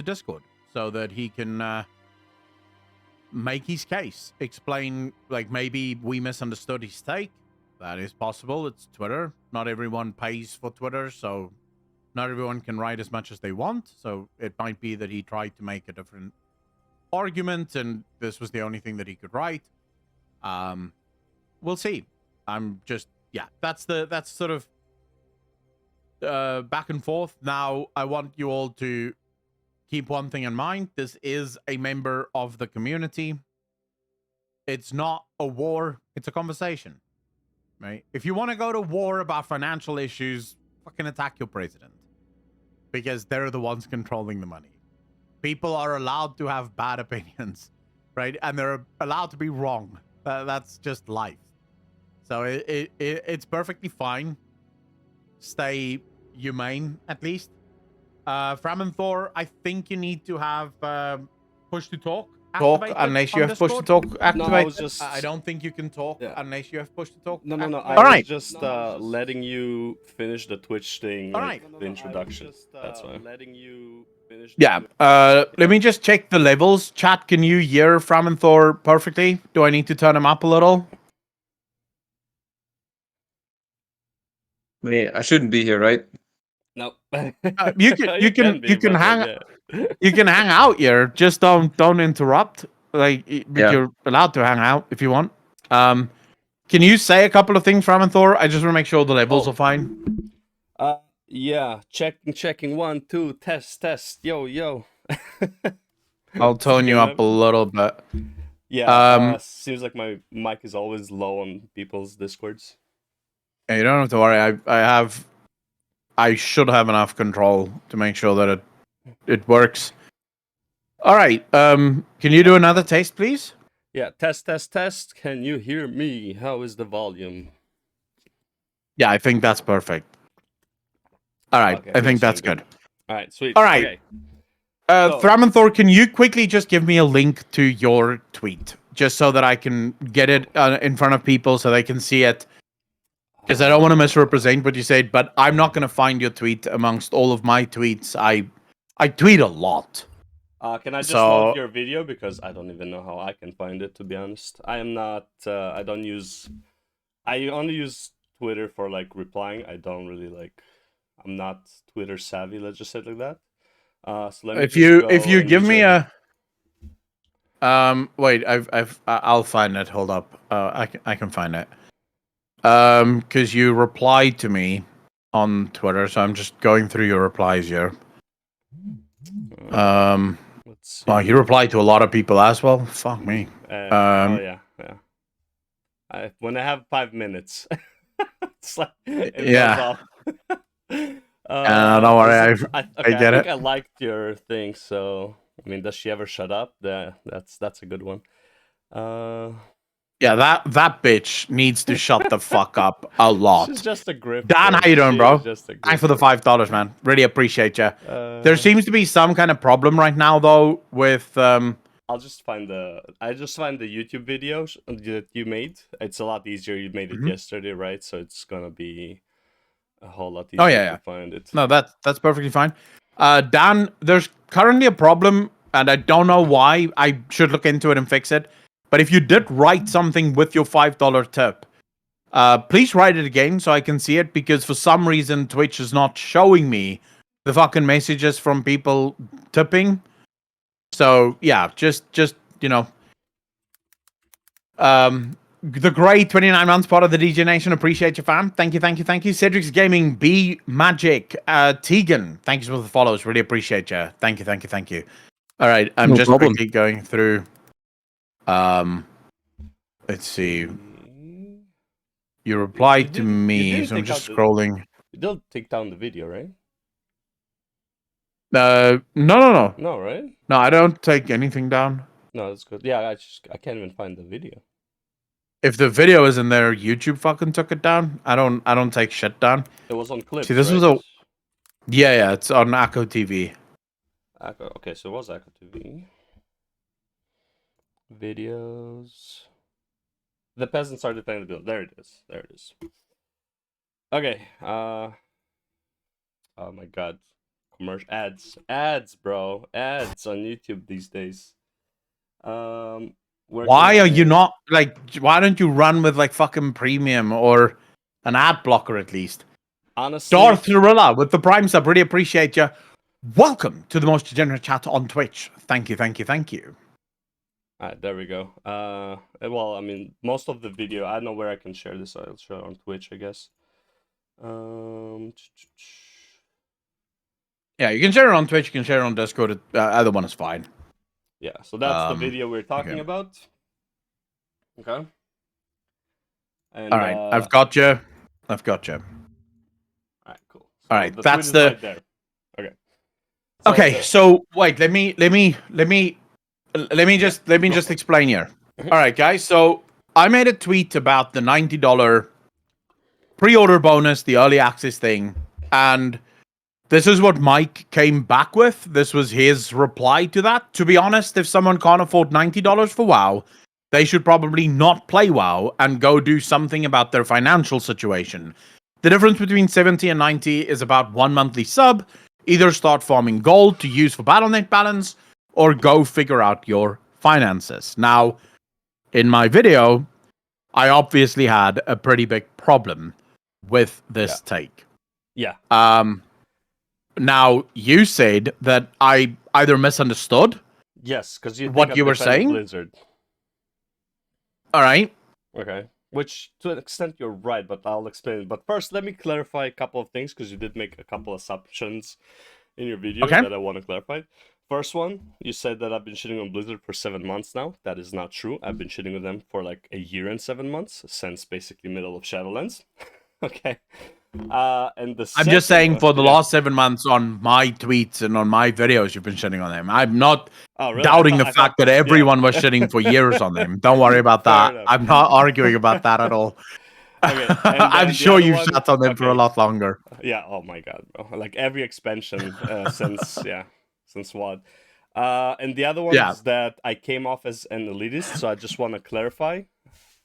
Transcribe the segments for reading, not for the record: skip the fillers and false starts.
to Discord so that he can make his case, explain, like, maybe we misunderstood his take. That is possible. It's Twitter. Not everyone pays for Twitter, so not everyone can write as much as they want. So it might be that he tried to make a different argument and this was the only thing that he could write. We'll see. I'm just, yeah, that's sort of back and forth. Now, I want you all to keep one thing in mind. This is a member of the community. It's not a war. It's a conversation, right? If you want to go to war about financial issues, fucking attack your president, because they're the ones controlling the money. People are allowed to have bad opinions, right? And they're allowed to be wrong. That's just life. So it's perfectly fine. Stay humane, at least. Framinthor, I think you need to have push to talk unless you have push to talk activated. No, I was just... I don't think you can talk unless you have push to talk. No. I All was right. just letting you finish the Twitch thing, All like, right. the introduction. That's why. Yeah. Let me just check the levels. Chat, can you hear Framinthor perfectly? Do I need to turn him up a little? I shouldn't be here, right? No. You can hang out here. Just don't interrupt. Like, you're allowed to hang out if you want. Can you say a couple of things, Framinthor? I just want to make sure the levels are fine. Yeah. Checking. 1, 2. Test. Yo. I'll tone you up a little bit. Yeah. Seems like my mic is always low on people's Discords. Yeah, you don't have to worry. I should have enough control to make sure that it works. All right. Can you do another taste, please? Yeah. Test. Can you hear me? How is the volume? Yeah, I think that's perfect. All right. Okay, I think that's good. All right. Sweet. All right. Okay. Framinthor, can you quickly just give me a link to your tweet, just so that I can get it in front of people so they can see it? Because I don't want to misrepresent what you said, but I'm not going to find your tweet amongst all of my tweets. I tweet a lot. Can I just load your video? Because I don't even know how I can find it, to be honest. I am not... I only use Twitter for, like, replying. I don't really, like... I'm not Twitter savvy, let's just say it like that. So let me if you give me a... wait, I'll find it. Hold up. I can find it. Because you replied to me on Twitter, so I'm just going through your replies here. Let's see. Well, you replied to a lot of people as well. Fuck me. Yeah. When I have 5 minutes, it's like yeah. Don't worry, I get it. I liked your thing, so I mean, does she ever shut up? That's a good one. Yeah, that bitch needs to shut the fuck up a lot. She's just a grifter. Dan, how you doing, bro? Thanks for the $5, man. Really appreciate you. There seems to be some kind of problem right now, though, with I just find the YouTube video that you made. It's a lot easier. You made it yesterday, right? So it's gonna be a whole lot easier to find it. No, that's perfectly fine. Dan, there's currently a problem, and I don't know why. I should look into it and fix it. But if you did write something with your $5 tip, please write it again so I can see it, because for some reason Twitch is not showing me the fucking messages from people tipping. So yeah, just you know, the Grey 29 months part of the DJ Nation. Appreciate you, fam. Thank you. Cedric's Gaming, B Magic, Tegan. Thank you for the follows. Really appreciate you. Thank you. All right, I'm just quickly going through. Let's see. You replied to me, so I'm just scrolling. You didn't take down the video, right? No. No, right? No, I don't take anything down. No, that's good. Yeah, I can't even find the video. If the video is in there, YouTube fucking took it down. I don't take shit down. It was on clips. See, this was a... Yeah, it's on Acco TV. Okay, so it was Acco TV. Videos. The peasants are defending the bill. There it is. Okay. Oh my god. commercial ads, bro, ads on YouTube these days. Why are you not like? Why don't you run with like fucking premium or an ad blocker at least? Honestly, Darth Lorilla with the Prime sub, really appreciate you. Welcome to the most degenerate chat on Twitch. Thank you. Alright, there we go. Well, I mean, most of the video, I don't know where I can share this, so I'll share it on Twitch, I guess. Yeah, you can share it on Twitch, you can share it on Discord. Either one is fine. Yeah, so that's the video we're talking about. Okay. And, all right, I've got you. All right, cool. So all right, that's the right there. Okay. So okay, so wait, let me just explain here. All right, guys. So I made a tweet about the $90 pre-order bonus, the early access thing, and this is what Mike came back with. This was his reply to that. To be honest, if someone can't afford $90 for WoW, they should probably not play WoW and go do something about their financial situation. The difference between 70 and 90 is about 1 monthly sub. Either start farming gold to use for Battle.net balance, or go figure out your finances. Now, in my video, I obviously had a pretty big problem with this take. Yeah. Now, you said that I either misunderstood yes, because what you were saying. Blizzard. All right. Okay. Which, to an extent, you're right, but I'll explain it. But first, let me clarify a couple of things, because you did make a couple assumptions in your video that I want to clarify. First one, you said that I've been shitting on Blizzard for 7 months now. That is not true. I've been shitting on them for like 1 year and 7 months, since basically middle of Shadowlands. Okay. And I'm just saying for the last 7 months on my tweets and on my videos, you've been shitting on them. I'm not doubting the fact that everyone was shitting for years on them. Don't worry about that. I'm not arguing about that at all. Okay, I'm sure you've shat on them for a lot longer. Yeah. Oh my god, bro. Like every expansion since what? And the other one is that I came off as an elitist, so I just want to clarify.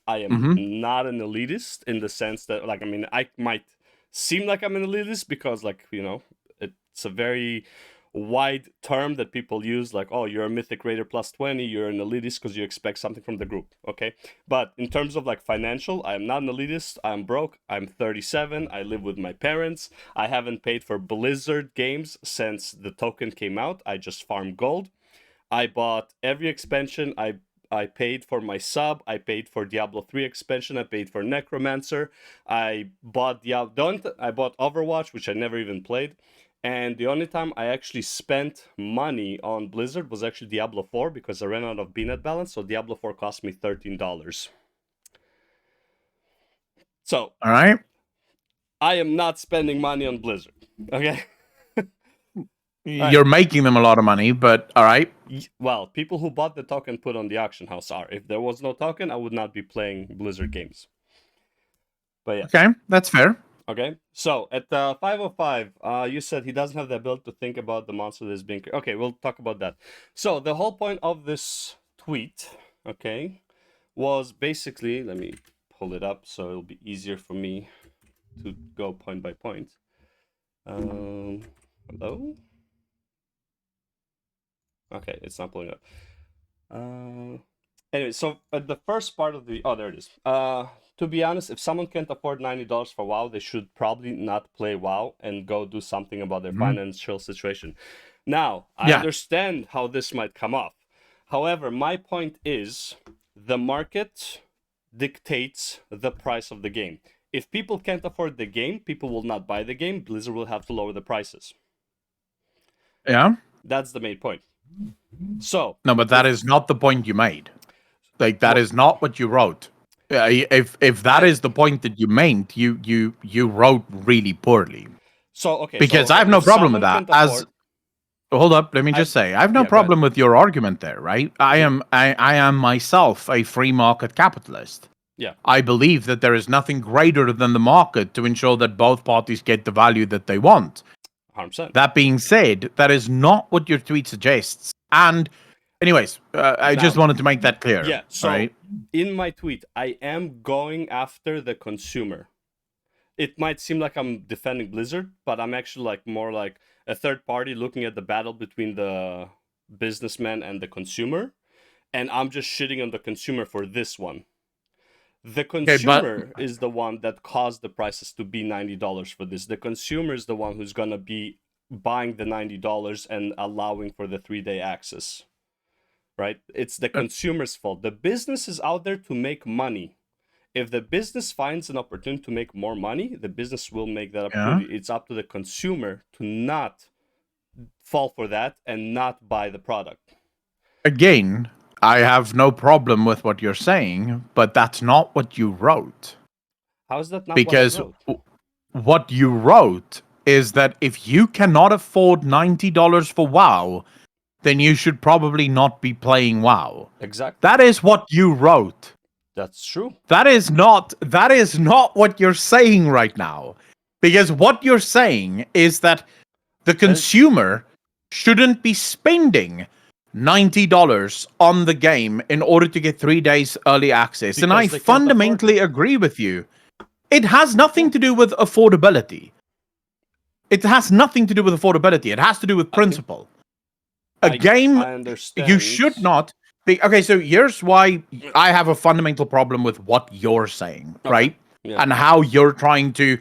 I am not an elitist in the sense that, like, I mean, I might seem like I'm an elitist because, like, you know, it's a very wide term that people use, like, oh, you're a Mythic Raider plus 20, you're an elitist because you expect something from the group, okay? But in terms of, like, financial, I am not an elitist. I'm broke. I'm 37. I live with my parents. I haven't paid for Blizzard games since the token came out. I just farm gold. I bought every expansion. I paid for my sub. I paid for Diablo 3 expansion. I paid for Necromancer. I bought I bought Overwatch, which I never even played. And the only time I actually spent money on Blizzard was actually Diablo 4 because I ran out of BNet balance. So Diablo 4 cost me $13. So, all right, I am not spending money on Blizzard. Okay. You're making them a lot of money, but all right. Well, people who bought the token put on the auction house are. If there was no token, I would not be playing Blizzard games. But yeah. Okay, that's fair. Okay, so at 505, you said he doesn't have the ability to think about the monster that is being... Okay, we'll talk about that. So the whole point of this tweet, okay, was basically... Let me pull it up so it'll be easier for me to go point by point. Hello? Okay, it's not pulling up. Anyway, so the first part of the... Oh, there it is. To be honest, if someone can't afford $90 for WoW, they should probably not play WoW and go do something about their financial situation. Now, I understand how this might come off. However, my point is the market dictates the price of the game. If people can't afford the game, people will not buy the game. Blizzard will have to lower the prices. Yeah. That's the main point. So no, but that is not the point you made. Like that is not what you wrote. If that is the point that you made, you wrote really poorly. So okay, because I have no problem with that. Hold up, let me just say, I have no problem with your argument there, right? I am myself a free market capitalist. Yeah. I believe that there is nothing greater than the market to ensure that both parties get the value that they want. 100%. That being said, that is not what your tweet suggests. And anyways, I just wanted to make that clear. Yeah, so right? In my tweet, I am going after the consumer. it might seem like I'm defending Blizzard, but I'm actually like more like a third party looking at the battle between the businessman and the consumer, and I'm just shitting on the consumer for this one. The consumer is the one that caused the prices to be $90 for this. The consumer is the one who's gonna be buying the $90 and allowing for the 3-day access. Right? It's the consumer's fault. The business is out there to make money. If the business finds an opportunity to make more money, the business will make that opportunity. It's up to the consumer to not fall for that and not buy the product. Again, I have no problem with what you're saying, but that's not what you wrote. How is that not because what I wrote? What you wrote is that if you cannot afford $90 for WoW, then you should probably not be playing WoW. Exactly. That is what you wrote. That's true. That is not what you're saying right now. Because what you're saying is that the consumer shouldn't be spending $90 on the game in order to get 3 days early access. And I fundamentally agree with you. It has nothing to do with affordability. It has nothing to do with affordability. It has to do with principle. A game, you should not be... Okay, so here's why I have a fundamental problem with what you're saying, right? Yeah. And how you're trying to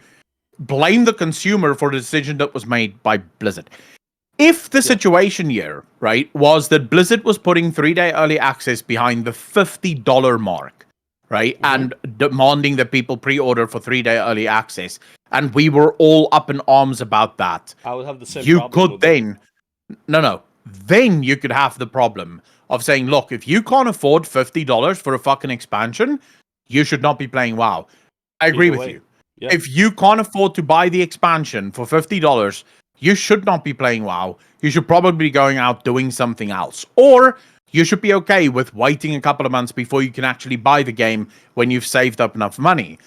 blame the consumer for the decision that was made by Blizzard. If the situation here, right, was that Blizzard was putting 3-day early access behind the $50 mark, right, and demanding that people pre-order for 3-day early access, and we were all up in arms about that, I would have the same you problem could then... Then you could have the problem of saying, look, if you can't afford $50 for a fucking expansion, you should not be playing WoW. I agree with you. Yeah. If you can't afford to buy the expansion for $50, you should not be playing WoW. You should probably be going out doing something else. Or you should be okay with waiting a couple of months before you can actually buy the game when you've saved up enough money.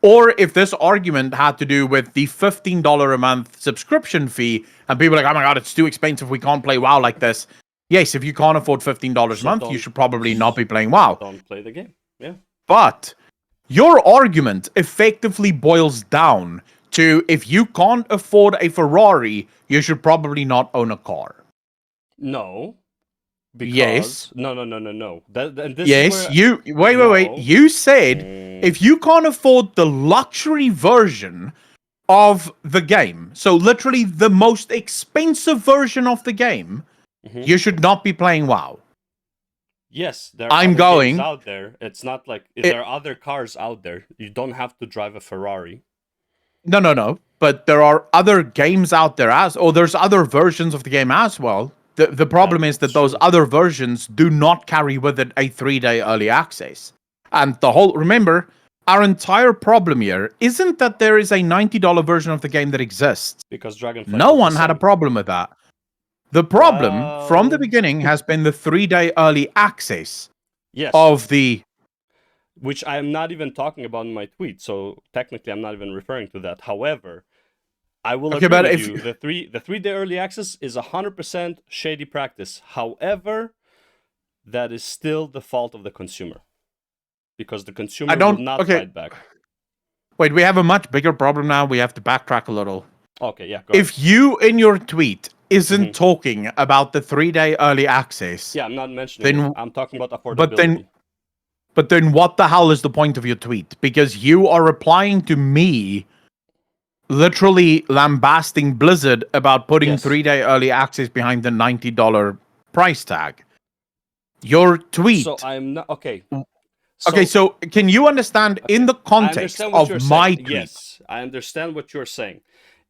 Or if this argument had to do with the $15 a month subscription fee, and people are like, oh my god, it's too expensive, we can't play WoW like this. Yes, if you can't afford $15 a month, you should probably not be playing WoW. Don't play the game, yeah. But your argument effectively boils down to, if you can't afford a Ferrari, you should probably not own a car. No. Because... Yes. No. Wait. You said if you can't afford the luxury version of the game, so literally the most expensive version of the game, you should not be playing WoW. Yes, there are games out there. It's not like there are other cars out there. You don't have to drive a Ferrari. No. But there are other games out there there's other versions of the game as well. The problem is that those other versions do not carry with it a 3-day early access. And remember, our entire problem here isn't that there is a $90 version of the game that exists. Because Dragonflight... No one had a problem with that. The problem from the beginning has been the 3-day early access of the... Which I am not even talking about in my tweet, so technically I'm not even referring to that. However... I will agree with you. The 3-day early access is 100% shady practice. However, that is still the fault of the consumer. Because the consumer will not fight back. Wait, we have a much bigger problem now. We have to backtrack a little. Okay, yeah, go ahead. If you, in your tweet, isn't talking about the 3-day early access... Yeah, I'm not mentioning it. I'm talking about affordability. But then what the hell is the point of your tweet? Because you are replying to me... literally lambasting Blizzard about putting 3-day early access behind the $90 price tag. Your tweet... So I'm not... Okay. So can you understand in the context of my tweet? Yes, I understand what you're saying.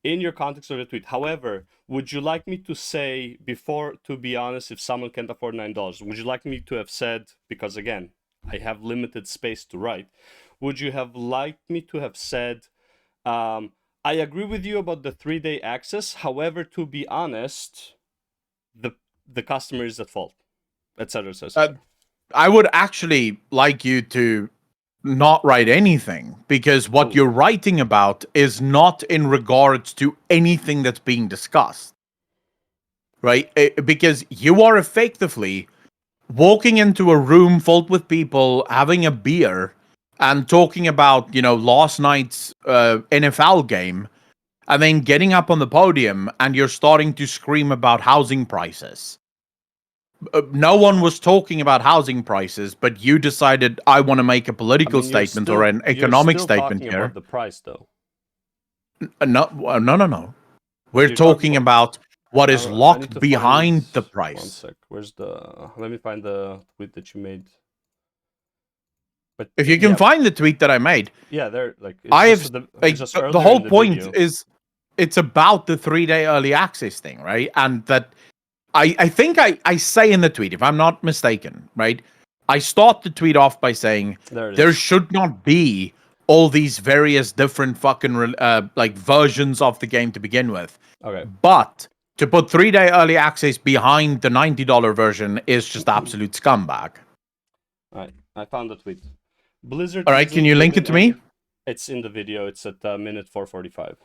In your context of the tweet. However, would you like me to say, before, to be honest, if someone can't afford $9, would you like me to have said, because again, I have limited space to write, would you have liked me to have said... I agree with you about the 3-day access. However, to be honest, the customer is at fault, etc. I would actually like you to not write anything, because what you're writing about is not in regards to anything that's being discussed, right? Because you are effectively walking into a room filled with people having a beer and talking about, last night's NFL game, and then getting up on the podium and you're starting to scream about housing prices. No one was talking about housing prices, but you decided I want to make a political statement or an economic statement here. About the price, though. No. We're talking about what is locked behind the price. 1 sec. Where's the? Let me find the tweet that you made. But if you can find the tweet that I made, there. The whole point is it's about the 3-day early access thing, right? And that I think I say in the tweet, if I'm not mistaken, right? I start the tweet off by saying there should not be all these various different fucking versions of the game to begin with. Okay. But to put 3-day early access behind the $90 version is just absolute scumbag. All right, I found the tweet. Blizzard. All right, can you link it to me? It's in the video. It's at minute 4:45.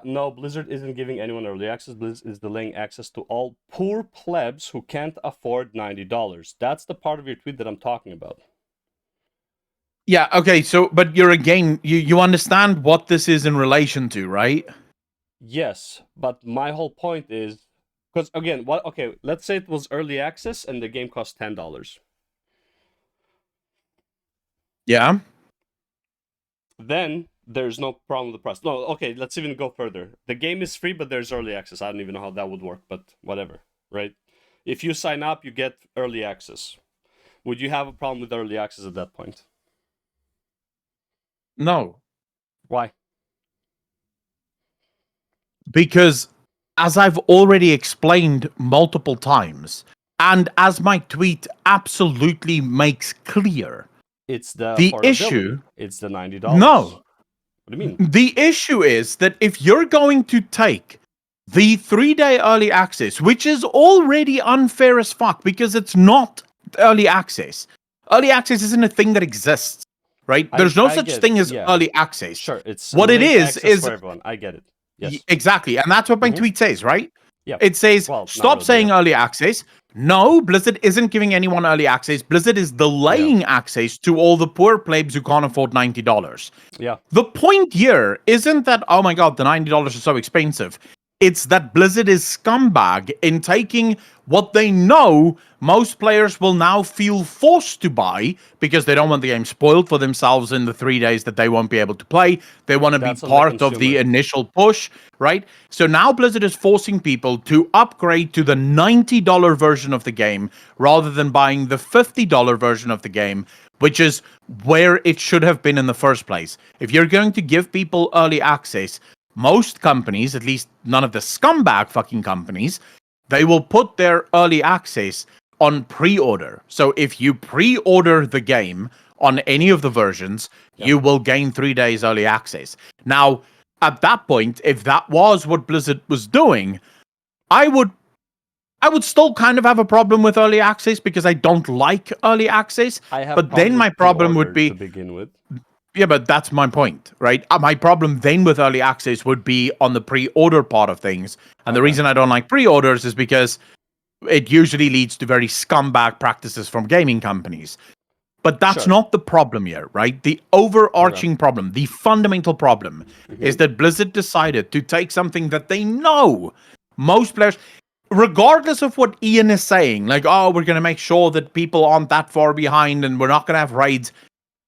No, Blizzard isn't giving anyone early access. Blizzard is delaying access to all poor plebs who can't afford $90. That's the part of your tweet that I'm talking about. Yeah, okay, but you're again, you understand what this is in relation to, right? Yes, but my whole point is, because again, let's say it was early access and the game cost $10. Yeah. Then there's no problem with the price. No, okay, let's even go further. The game is free, but there's early access. I don't even know how that would work, but whatever, right? If you sign up, you get early access. Would you have a problem with early access at that point? No. Why? Because, as I've already explained multiple times, and as my tweet absolutely makes clear, it's the issue. It's the $90. No. What do you mean? The issue is that if you're going to take the 3-day early access, which is already unfair as fuck because it's not early access. Early access isn't a thing that exists, right? There's no such thing as early access. Sure, it's what it is for everyone. I get it. Yes. Exactly, and that's what my tweet says, right? Yeah. It says, stop saying early access. No, Blizzard isn't giving anyone early access. Blizzard is delaying access to all the poor plebs who can't afford $90. Yeah. The point here isn't that, oh my god, the $90 is so expensive. It's that Blizzard is scumbag in taking what they know most players will now feel forced to buy because they don't want the game spoiled for themselves in the 3 days that they won't be able to play. They want to be part of the initial push, right? So now Blizzard is forcing people to upgrade to the $90 version of the game rather than buying the $50 version of the game, which is where it should have been in the first place. If you're going to give people early access, most companies, at least none of the scumbag fucking companies, they will put their early access on pre-order. So if you pre-order the game on any of the versions, you will gain 3 days early access. Now, at that point, if that was what Blizzard was doing, I would still kind of have a problem with early access because I don't like early access. But then my problem would be to begin with. Yeah, but that's my point, right? My problem then with early access would be on the pre-order part of things. And the reason I don't like pre-orders is because it usually leads to very scumbag practices from gaming companies. But that's not the problem here, right? The overarching problem, the fundamental problem, is that Blizzard decided to take something that they know most players, regardless of what Ian is saying, like, oh, we're going to make sure that people aren't that far behind and we're not going to have raids.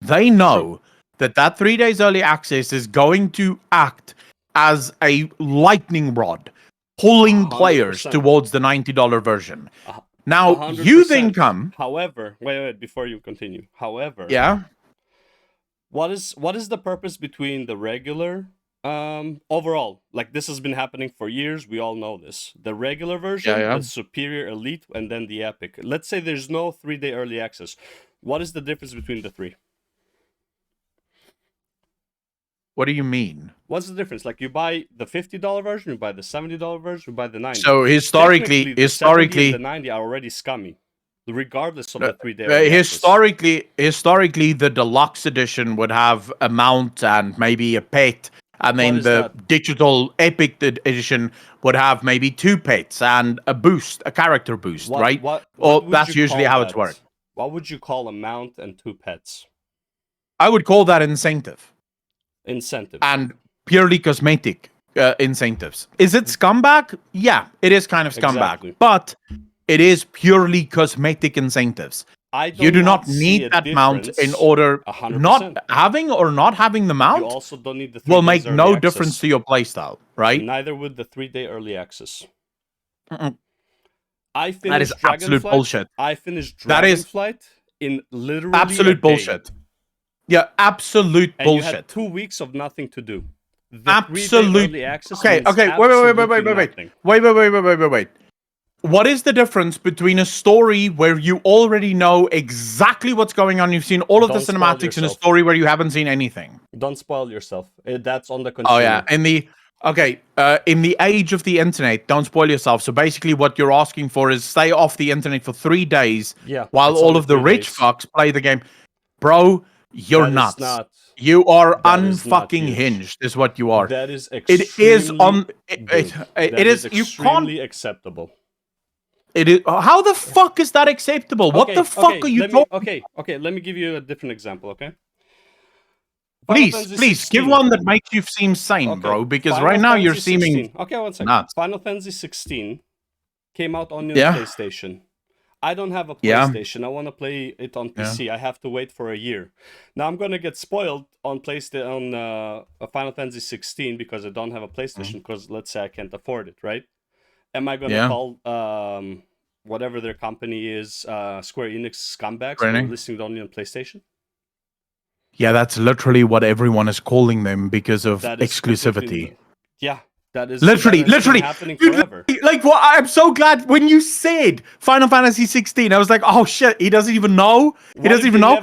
They know that 3 days early access is going to act as a lightning rod, pulling 100%. Players towards the $90 version. Now, 100%. You then come... However, wait, before you continue. However... Yeah? What is the purpose between the regular... overall, like, this has been happening for years, we all know this. The regular version, the Superior Elite, and then the Epic. Let's say there's no 3-day early access. What is the difference between the three? What do you mean? What's the difference? Like, you buy the $50 version, you buy the $70 version, you buy the $90. So historically, the 90 are already scummy, regardless of the 3-day. Historically, the deluxe edition would have a mount and maybe a pet, and then the digital Epic edition would have maybe 2 pets and a boost, a character boost, right? What that's usually how it's worked. What would you call a mount and 2 pets? I would call that incentive. And purely cosmetic incentives. Is it scumbag? Yeah, it is kind of scumbag. Exactly. But it is purely cosmetic incentives. You do not need that mount in order 100%. Not having or not having the mount. You also don't need the 3 will make no difference to your playstyle, right? Neither would the 3-day early access. I finished that is absolute bullshit. I finished Dragonflight in literally absolute bullshit. Yeah, absolute and bullshit. You had 2 weeks of nothing to do. The absolute. Early access okay. Wait. What is the difference between a story where you already know exactly what's going on, you've seen all of the cinematics, and a story where you haven't seen anything? Don't spoil yourself. That's on the consumer. Oh yeah, in the age of the internet, don't spoil yourself. So basically what you're asking for is stay off the internet for 3 days while all of the rich fucks play the game. Bro, you're nuts. You are unfucking hinged, is what you are. That is extremely it is extremely acceptable. It is. How the fuck is that acceptable? What the fuck are you talking? Okay, let me give you a different example, okay? Please, give one that makes you seem sane, bro, because right now you're seeming Okay, one second. nuts. Final Fantasy 16 came out on your PlayStation. I don't have a PlayStation. I want to play it on PC. I have to wait for a year. Now I'm gonna get spoiled on PlayStation on Final Fantasy 16 because I don't have a PlayStation. Because let's say I can't afford it, right? Am I gonna call whatever their company is Square Enix scumbags for releasing it only on PlayStation? Yeah, that's literally what everyone is calling them because of exclusivity. That is literally happening forever. Like, what? I'm so glad when you said Final Fantasy 16. I was like, oh shit, he doesn't even know. He doesn't even know.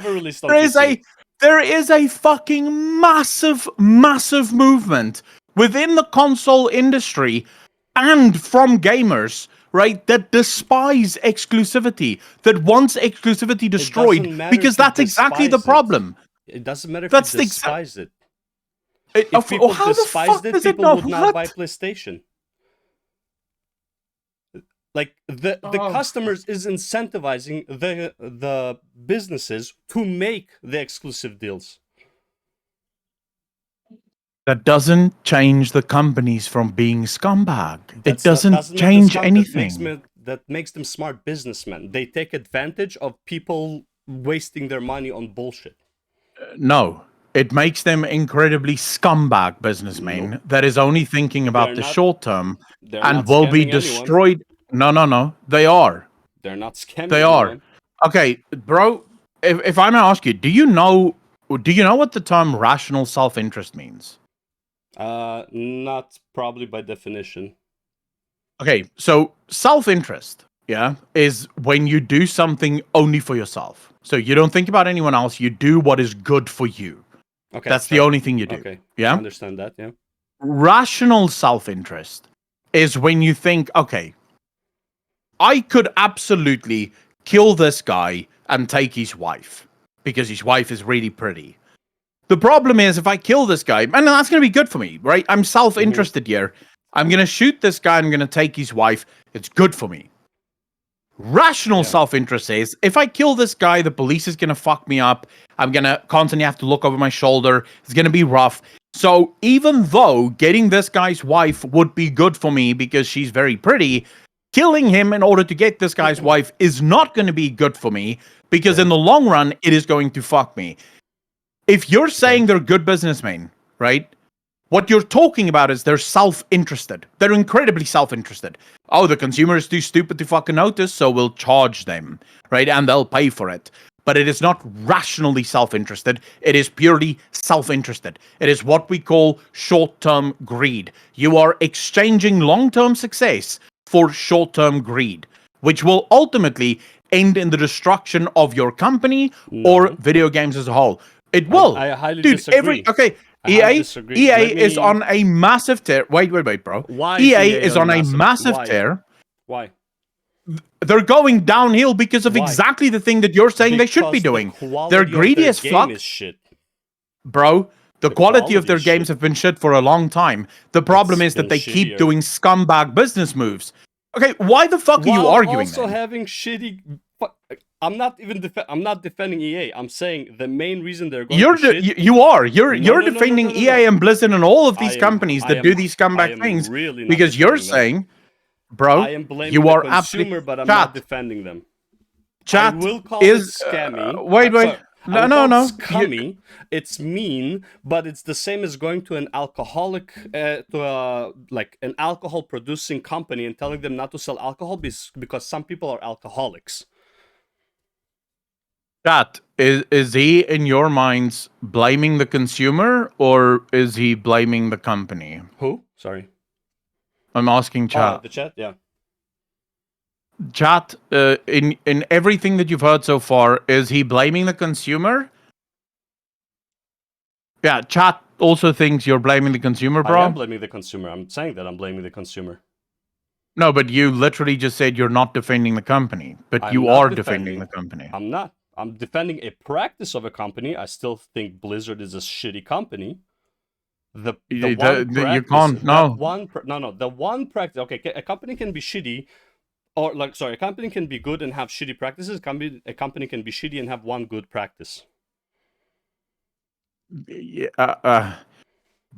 There is a fucking massive movement within the console industry and from gamers, right, that despise exclusivity, that wants exclusivity destroyed, because that's exactly the problem. It doesn't matter if you despise it. If people despised it, people would not buy PlayStation. Like, the customers is incentivizing the businesses to make the exclusive deals. That doesn't change the companies from being scumbag. It doesn't change anything. That makes them smart businessmen. They take advantage of people wasting their money on bullshit. No. It makes them incredibly scumbag businessmen that is only thinking about the short term and will be destroyed. Anyone. No. They are. They're not scamming. They are. Anyone. Okay, bro, if I may ask you, do you know what the term rational self-interest means? Not probably by definition. Okay, so self-interest, is when you do something only for yourself. So you don't think about anyone else, you do what is good for you. Okay. That's the only thing you do. Okay. Yeah? I understand that, yeah. Rational self-interest is when you think, okay, I could absolutely kill this guy and take his wife because his wife is really pretty. The problem is, if I kill this guy, and that's going to be good for me, right? I'm self-interested here. I'm going to shoot this guy. I'm going to take his wife. It's good for me. Rational self-interest says, if I kill this guy, the police is going to fuck me up. I'm going to constantly have to look over my shoulder. It's going to be rough. So even though getting this guy's wife would be good for me because she's very pretty, killing him in order to get this guy's wife is not going to be good for me because in the long run, it is going to fuck me. If you're saying they're good businessmen, right? What you're talking about is they're self-interested. They're incredibly self-interested. Oh, the consumer is too stupid to fucking notice, so we'll charge them, right? And they'll pay for it. But it is not rationally self-interested. It is purely self-interested. It is what we call short-term greed. You are exchanging long-term success for short-term greed, which will ultimately end in the destruction of your company or video games as a whole. It will. I highly disagree. EA is on a massive tear. Wait, bro. Why EA is on a massive tear. Why? They're going downhill because of exactly the thing that you're saying they should be doing. They're greedy as fuck. Bro, the quality of their games have been shit for a long time. The problem is that they keep doing scumbag business moves. Okay, why the fuck are you arguing also having shitty... I'm not defending EA. I'm saying the main reason they're going You're to shit. You're defending EA and Blizzard and all of these companies that do these comeback things really because you're saying, bro, I am blaming you are the consumer, but I'm not defending them. Chat I will call is it scammy. wait. No. Scummy. It's mean, but it's the same as going to an alcoholic, like an alcohol producing company and telling them not to sell alcohol because some people are alcoholics. Chat, is he in your minds blaming the consumer or is he blaming the company? Who? Sorry. I'm asking chat. The chat, yeah. Chat, in everything that you've heard so far, is he blaming the consumer? Yeah, chat also thinks you're blaming the consumer, bro. I am blaming the consumer. I'm saying that I'm blaming the consumer. No, but you literally just said you're not defending the company, but you are defending the company. I'm not. I'm defending a practice of a company. I still think Blizzard is a shitty company. The one practice. Okay, a company can be shitty, or a company can be good and have shitty practices. A company can be shitty and have one good practice.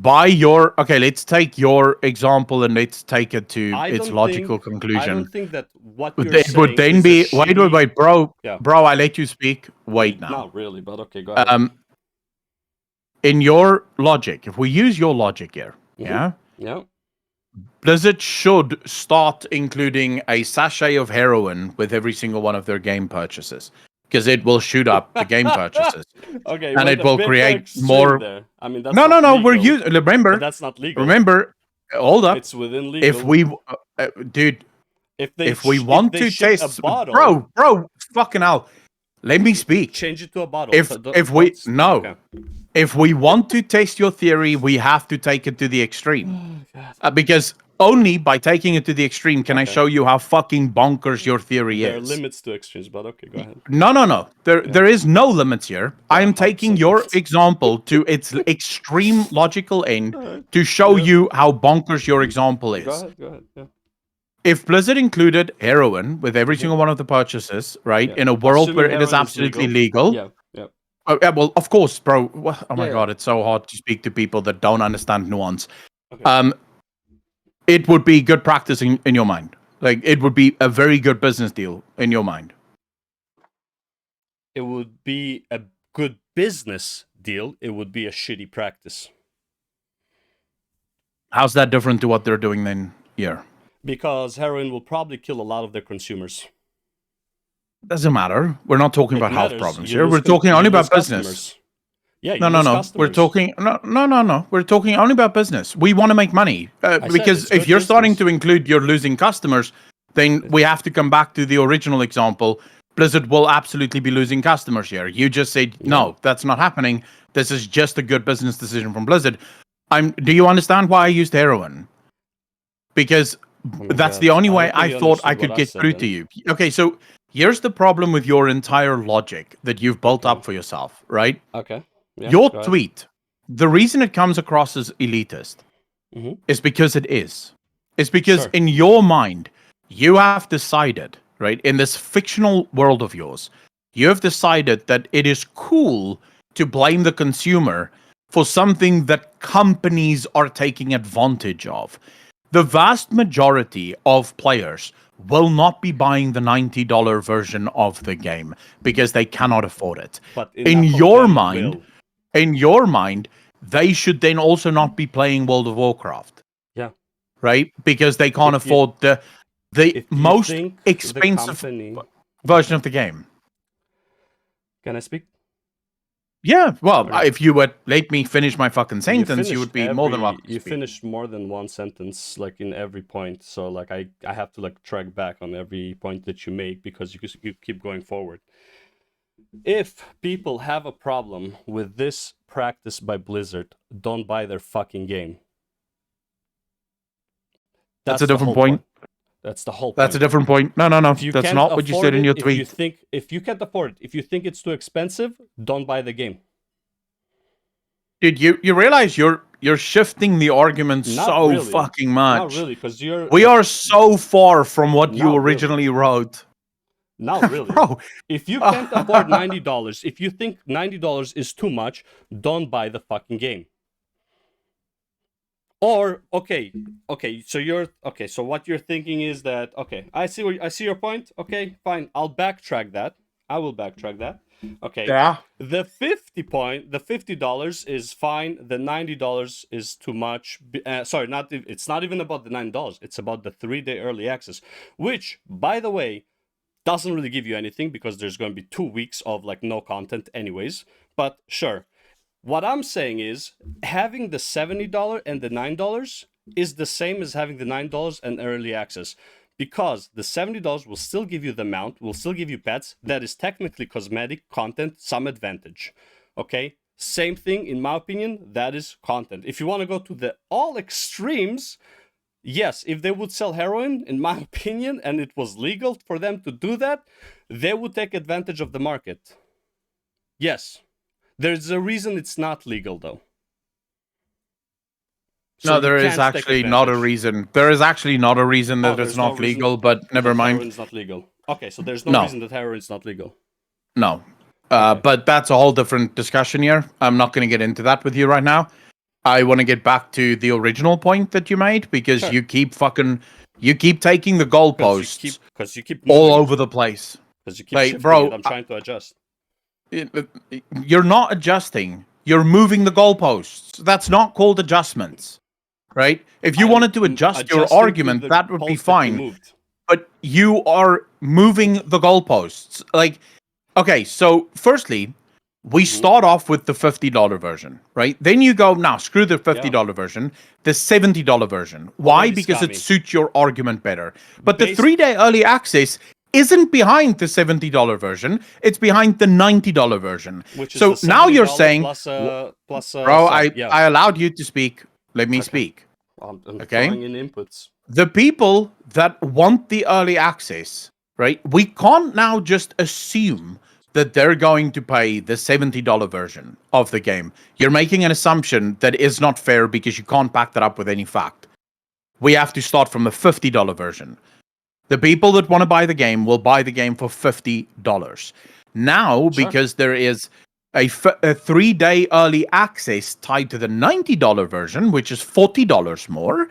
Let's take your example and let's take it to its logical conclusion. I don't think that what you're saying would then be wait, bro. Yeah. Bro, I let you speak. Wait now. Not really, but okay, go ahead. In your logic, if we use your logic here, yeah, Blizzard should start including a sachet of heroin with every single one of their game purchases. Because it will shoot up the game purchases. Okay, and it will create more. There. I mean, that's no. Legal, we're using. Remember, but that's not legal. Remember, hold up. It's within legal. If we, dude, if we want to taste a bottle, bro, fucking hell, let me speak. Change it to a bottle. If we want to taste your theory, we have to take it to the extreme. Because only by taking it to the extreme can I show you how fucking bonkers your theory is. There are limits to extremes, but okay, go ahead. No. There is no limits here. I am taking your example to its extreme logical end to show you how bonkers your example is. Go ahead. Yeah. If Blizzard included heroin with every single one of the purchases, right, in a world where it is absolutely legal. Yeah. Well, of course, bro. Oh my God, it's so hard to speak to people that don't understand nuance. Okay. It would be good practice in your mind. Like, it would be a very good business deal in your mind. It would be a good business deal. It would be a shitty practice. How's that different to what they're doing then here? Because heroin will probably kill a lot of their consumers. Doesn't matter. We're not talking about health problems here. We're talking only about business. Yeah, no. We're talking no. We're talking only about business. We want to make money because if you're starting to include you're losing customers, then we have to come back to the original example. Blizzard will absolutely be losing customers here. You just said no, that's not happening. This is just a good business decision from Blizzard. Do you understand why I used heroin? Because that's the only way I thought I could get through to you. Okay, so here's the problem with your entire logic that you've built up for yourself, right? Okay. Yeah, your tweet, the reason it comes across as elitist is because it is. It's because in your mind, you have decided, right, in this fictional world of yours, you have decided that it is cool to blame the consumer for something that companies are taking advantage of. The vast majority of players will not be buying the $90 version of the game because they cannot afford it. But in your mind, they should then also not be playing World of Warcraft. Yeah. Right? Because they can't afford the most expensive version of the game. Can I speak? Yeah, well, if you would let me finish my fucking sentence, you would be more than welcome. You finished more than one sentence, like in every point. So, like, I have to like track back on every point that you make because you keep going forward. If people have a problem with this practice by Blizzard, don't buy their fucking game. That's a different point. That's the whole point. That's a different point. No. That's not what you said in your tweet. If you can't afford it, if you think it's too expensive, don't buy the game. Dude, you realize you're shifting the argument fucking much. Not really, because we are so far from what you originally wrote. Not really. Bro. If you can't afford $90, if you think $90 is too much, don't buy the fucking game. Or okay, so what you're thinking is that I see your point. Okay, fine. I'll backtrack that. I will backtrack that. Okay. Yeah. The $50 is fine. The $90 is too much. Sorry, it's not even about the $9. It's about the 3-day early access, which, by the way, doesn't really give you anything because there's going to be 2 weeks of like no content anyways. But sure. What I'm saying is having the $70 and the $9 is the same as having the $9 and early access, because the $70 will still give you the mount, will still give you pets. That is technically cosmetic content, some advantage. Okay? Same thing, in my opinion, that is content. If you want to go to the all extremes, yes, if they would sell heroin, in my opinion, and it was legal for them to do that, they would take advantage of the market. Yes. There's a reason it's not legal, though. So no, there is actually not a reason. There is actually not a reason that it's not legal, but never mind. Heroin's not legal. Okay, so there's no reason that heroin's not legal. No. But that's a whole different discussion here. I'm not going to get into that with you right now. I want to get back to the original point that you made, because you keep taking the goalposts because you keep all over the place. Because you keep shifting it. I'm trying to adjust. You're not adjusting. You're moving the goalposts. That's not called adjustments, right? If you wanted to adjust your argument, that would be fine. But you are moving the goalposts. Like, okay, so firstly, we start off with the $50 version, right? Then you go, now screw the $50 version, the $70 version. Why? Because it suits your argument better. But the 3-day early access isn't behind the $70 version. It's behind the $90 version. So now you're saying, bro, I allowed you to speak. Let me speak. I'm throwing in inputs. The people that want the early access, right? We can't now just assume that they're going to pay the $70 version of the game. You're making an assumption that is not fair because you can't back that up with any fact. We have to start from the $50 version. The people that want to buy the game will buy the game for $50. Now, because there is a 3-day early access tied to the $90 version, which is $40 more,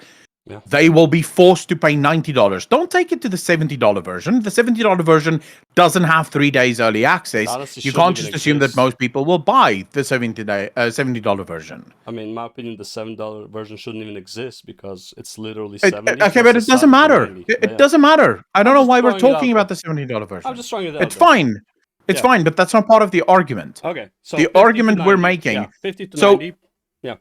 they will be forced to pay $90. Don't take it to the $70 version. The $70 version doesn't have 3 days early access. You can't just assume that most people will buy the $70 version. I mean, in my opinion, the $7 version shouldn't even exist because it's literally $70. Okay, but it doesn't matter. It doesn't matter. I don't know why we're talking about the $70 version. I'm just throwing it out. It's fine. It's fine, but that's not part of the argument. Okay, so the argument we're making. 50 to 90. Yeah.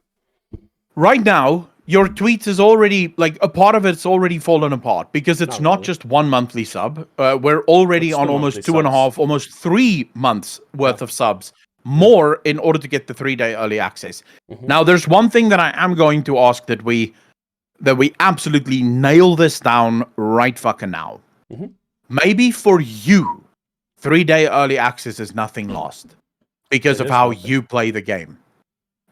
Right now, your tweets is already, like, a part of it's already fallen apart because it's not just one monthly sub. We're already on almost 2.5, almost 3 months worth of subs more in order to get the 3-day early access. Now, there's one thing that I am going to ask that we absolutely nail this down right fucking now. Maybe for you, 3-day early access is nothing lost because of how you play the game.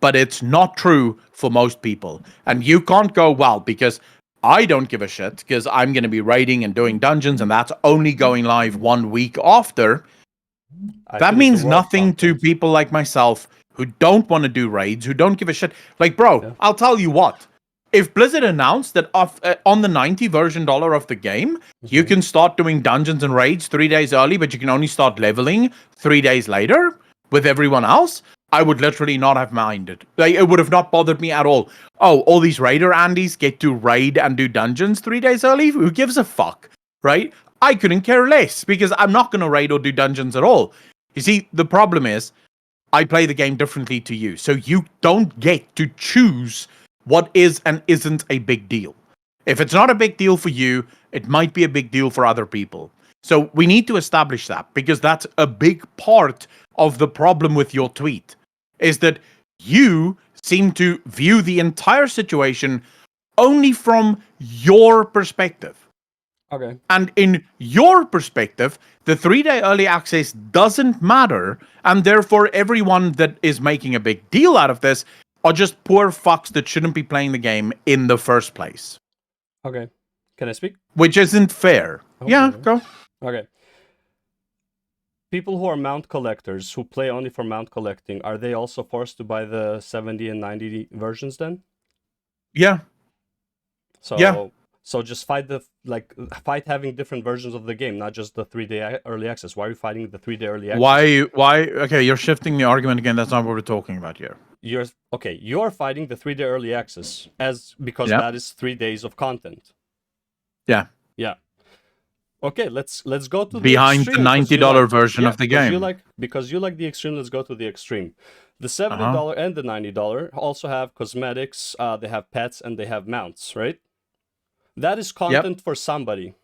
But it's not true for most people. And you can't go, well, because I don't give a shit, because I'm going to be raiding and doing dungeons, and that's only going live 1 week after. That means nothing to people like myself who don't want to do raids, who don't give a shit. Like, bro, I'll tell you what. If Blizzard announced that on the $90 version of the game, you can start doing dungeons and raids 3 days early, but you can only start leveling 3 days later with everyone else, I would literally not have minded. Like, it would have not bothered me at all. Oh, all these raider Andys get to raid and do dungeons 3 days early? Who gives a fuck, right? I couldn't care less because I'm not going to raid or do dungeons at all. You see, the problem is I play the game differently to you. So you don't get to choose what is and isn't a big deal. If it's not a big deal for you, it might be a big deal for other people. So we need to establish that because that's a big part of the problem with your tweet. Is that you seem to view the entire situation only from your perspective. Okay. And in your perspective, the 3-day early access doesn't matter, and therefore everyone that is making a big deal out of this are just poor fucks that shouldn't be playing the game in the first place. Okay. Can I speak? Which isn't fair. Okay. Yeah, go. Okay. people who are mount collectors who play only for mount collecting, are they also forced to buy the 70 and 90 versions then? Yeah. So just fight having different versions of the game, not just the 3-day early access. Why are you fighting the 3-day early access? Why? Okay, you're shifting the argument again. That's not what we're talking about here. You're fighting the 3-day early access because that is 3 days of content. Yeah. Yeah. Okay, let's go to behind the $90 version of the game. Because you like the extreme, let's go to the extreme. The $70 and the $90 also have cosmetics, they have pets, and they have mounts, right? That is content for somebody.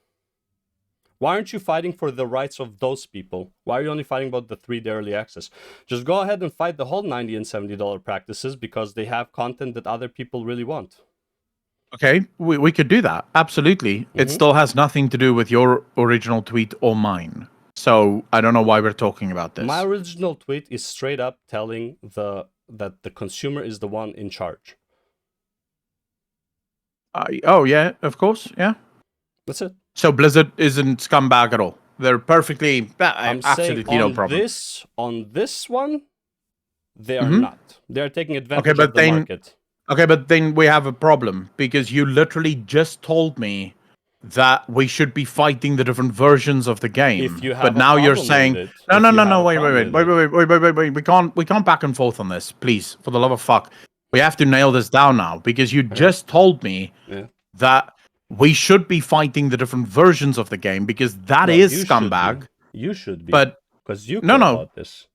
Why aren't you fighting for the rights of those people? Why are you only fighting about the 3-day early access? Just go ahead and fight the whole $90 and $70 practices because they have content that other people really want. Okay, we could do that. Absolutely. Mm-hmm. It still has nothing to do with your original tweet or mine. So I don't know why we're talking about this. My original tweet is straight up telling that the consumer is the one in charge. Oh, yeah, of course. Yeah. That's it. So Blizzard isn't scumbag at all. They're perfectly, absolutely no problem. On this one, they are not. They are taking advantage of the market. Okay, but then we have a problem because you literally just told me that we should be fighting the different versions of the game. But now you're saying no, wait. We can't back and forth on this, please. For the love of fuck. We have to nail this down now because you just told me that we should be fighting the different versions of the game because that is scumbag. You should be. But because you care about this.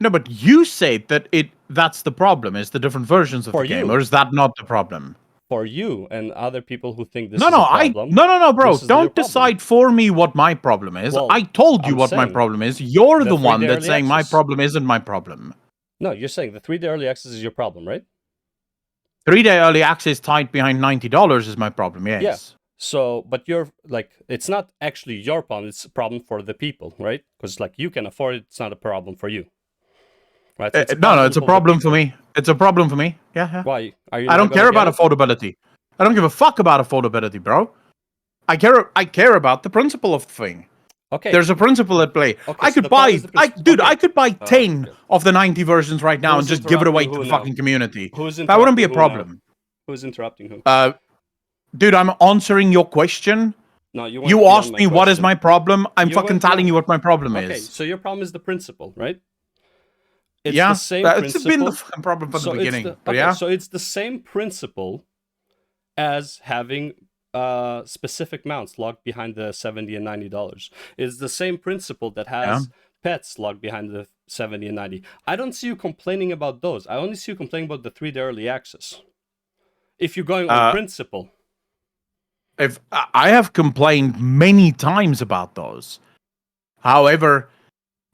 No, but you said that that's the problem, is the different versions of the game, or is that not the problem? For you and other people who think this is a problem. No, bro. Don't decide for me what my problem is. Well, I told you what my problem is. You're the one that's saying my problem isn't my problem. No, you're saying the 3-day early access is your problem, right? 3-day early access tied behind $90 is my problem, yes. Yeah. So, but you're it's not actually your problem, it's a problem for the people, right? Because you can afford it, it's not a problem for you. Right? So it's a problem for me. It's a problem for me. Yeah. Why? I don't care about affordability. I don't give a fuck about affordability, bro. I care about the principle of the thing. Okay. There's a principle at play. Okay, I could buy 10 of the 90 versions right now and just give it away to the fucking community. That wouldn't be a problem. Who's interrupting who? Dude, I'm answering your question. No, you asked me what is my problem. I'm fucking telling you what my problem is. Okay, so your problem is the principle, right? It's the same principle. It's been the fucking problem from the beginning. So it's the same principle as having specific mounts locked behind the $70 and $90. It's the same principle that has pets locked behind the $70 and $90. I don't see you complaining about those. I only see you complaining about the 3-day early access. If you're going on principle. If I have complained many times about those. However,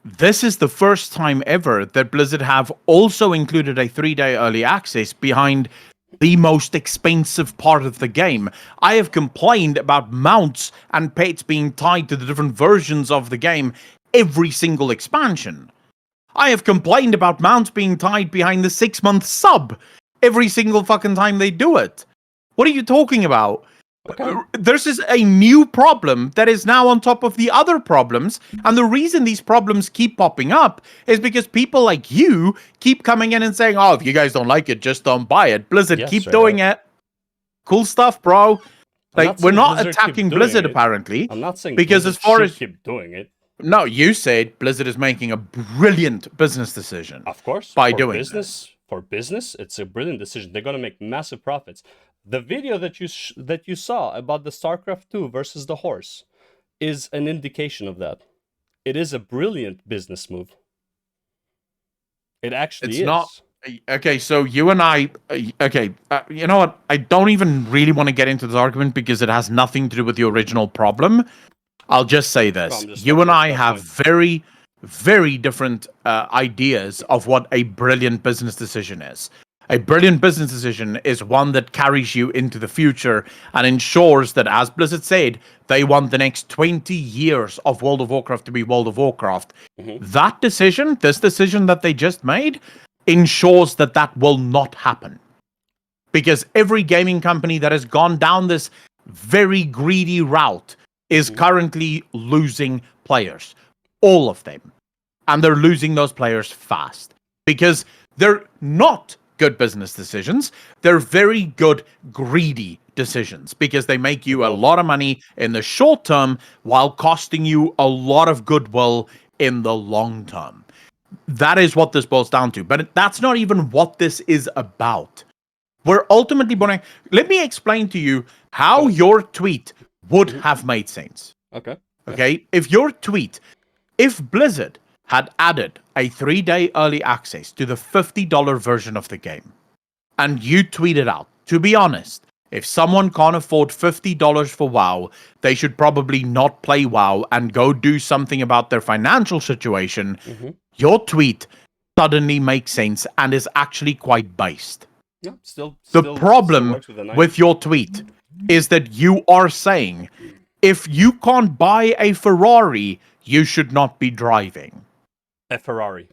this is the first time ever that Blizzard have also included a 3-day early access behind the most expensive part of the game. I have complained about mounts and pets being tied to the different versions of the game every single expansion. I have complained about mounts being tied behind the 6-month sub every single fucking time they do it. What are you talking about? Okay. This is a new problem that is now on top of the other problems. And the reason these problems keep popping up is because people like you keep coming in and saying, oh, if you guys don't like it, just don't buy it. Blizzard, keep doing it. Cool stuff, bro. We're not attacking Blizzard, apparently. I'm not saying because Blizzard as far as keep doing it. No, you said Blizzard is making a brilliant business decision. Of course. By doing this. For business, it's a brilliant decision. They're going to make massive profits. The video that you saw about the StarCraft 2 versus the horse is an indication of that. It is a brilliant business move. It actually is. It's not. Okay, so you and I... you know what? I don't even really want to get into this argument because it has nothing to do with the original problem. I'll just say this. You and I have very, very different ideas of what a brilliant business decision is. A brilliant business decision is one that carries you into the future and ensures that, as Blizzard said, they want the next 20 years of World of Warcraft to be World of Warcraft. Mm-hmm. That decision, this decision that they just made, ensures that that will not happen. Because every gaming company that has gone down this very greedy route is currently losing players. All of them. and they're losing those players fast because they're not good business decisions. They're very good greedy decisions because they make you a lot of money in the short term while costing you a lot of goodwill in the long term. That is what this boils down to. But that's not even what this is about. We're ultimately going to... Let me explain to you how your tweet would have made sense. Okay? If your tweet... If Blizzard had added a 3-day early access to the $50 version of the game, and you tweeted out, to be honest, if someone can't afford $50 for WoW, they should probably not play WoW and go do something about their financial situation, your tweet suddenly makes sense and is actually quite based. Yeah, the problem with your tweet is that you are saying, if you can't buy a Ferrari, you should not be driving a Ferrari.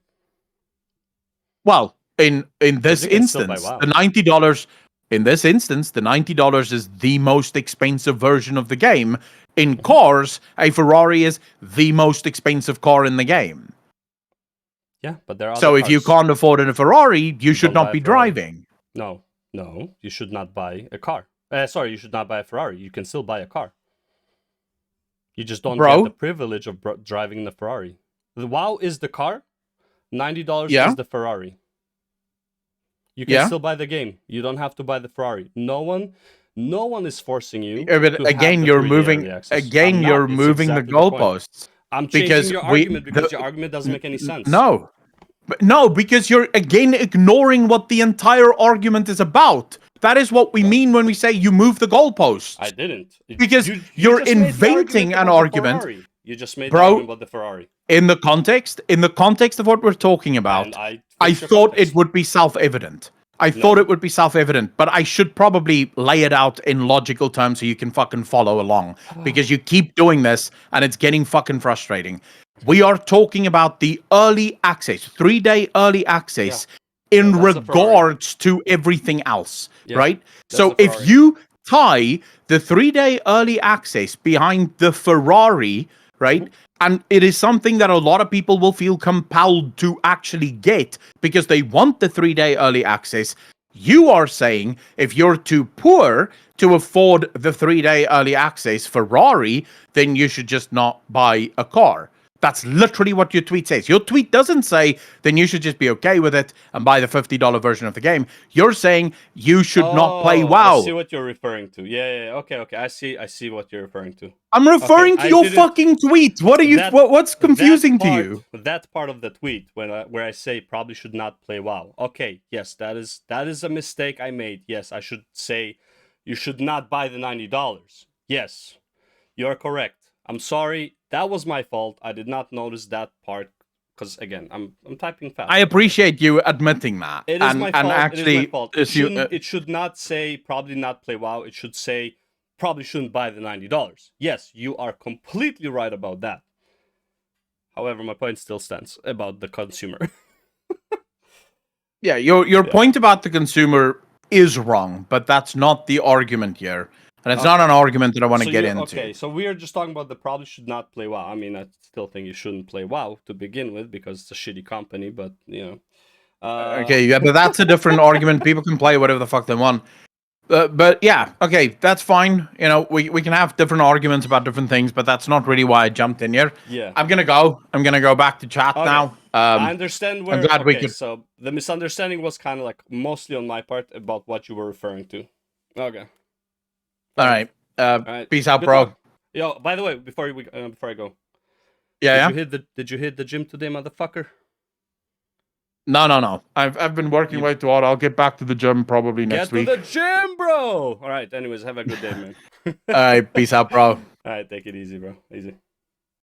Well, in this instance, the $90 in this instance, the $90 is the most expensive version of the game. In cars, a Ferrari is the most expensive car in the game. Yeah, but there are so if cars. You can't afford a Ferrari, you should not be driving. No, you should not buy a car. Sorry, you should not buy a Ferrari. You can still buy a car. You just don't get the privilege of driving the Ferrari. The WoW is the car. $90 is the Ferrari. You can still buy the game. You don't have to buy the Ferrari. No one is forcing you. But again, you're moving. Again, you're moving the goalposts. I'm changing your argument because your argument doesn't make any sense. No, because you're again ignoring what the entire argument is about. That is what we mean when we say you move the goalposts. I didn't. Because you're inventing an argument. You just made the argument about the Ferrari. In the context of what we're talking about, I thought it would be self-evident. But I should probably lay it out in logical terms so you can fucking follow along. Because you keep doing this and it's getting fucking frustrating. We are talking about the early access, 3-day early access in regards to everything else, right? So if you tie the 3-day early access behind the Ferrari, right? And it is something that a lot of people will feel compelled to actually get because they want the 3-day early access. You are saying if you're too poor to afford the 3-day early access Ferrari, then you should just not buy a car. That's literally what your tweet says. Your tweet doesn't say, then you should just be okay with it and buy the $50 version of the game. You're saying you should not play WoW. I see what you're referring to. Yeah. Okay. I see what you're referring to. I'm referring to your fucking tweet. What are you? What's confusing to you? That part of the tweet where I say probably should not play WoW. Okay, yes, that is a mistake I made. Yes, I should say you should not buy the $90. Yes, you're correct. I'm sorry. That was my fault. I did not notice that part because again, I'm typing fast. I appreciate you admitting that. It is my fault. Actually, it is my fault. It should not say probably not play WoW. It should say probably shouldn't buy the $90. Yes, you are completely right about that. However, my point still stands about the consumer. Yeah, your point about the consumer is wrong, but that's not the argument here. And it's not an argument that I want to get into. Okay, so we are just talking about the probably should not play WoW. I mean, I still think you shouldn't play WoW to begin with because it's a shitty company, but, you know. Okay, yeah, but that's a different argument. People can play whatever the fuck they want. But yeah, okay, that's fine. You know, we can have different arguments about different things, but that's not really why I jumped in here. Yeah. I'm going to go back to chat now. I understand where... I'm glad we could... So the misunderstanding was kind of like mostly on my part about what you were referring to. Okay. All right. Peace out, bro. Yo, by the way, before I go. Yeah. Did you hit the gym today, motherfucker? No. I've been working way too hard. I'll get back to the gym probably next week. Get to the gym, bro. All right. Anyways, have a good day, man. All right. Peace out, bro. All right. Take it easy, bro. Easy.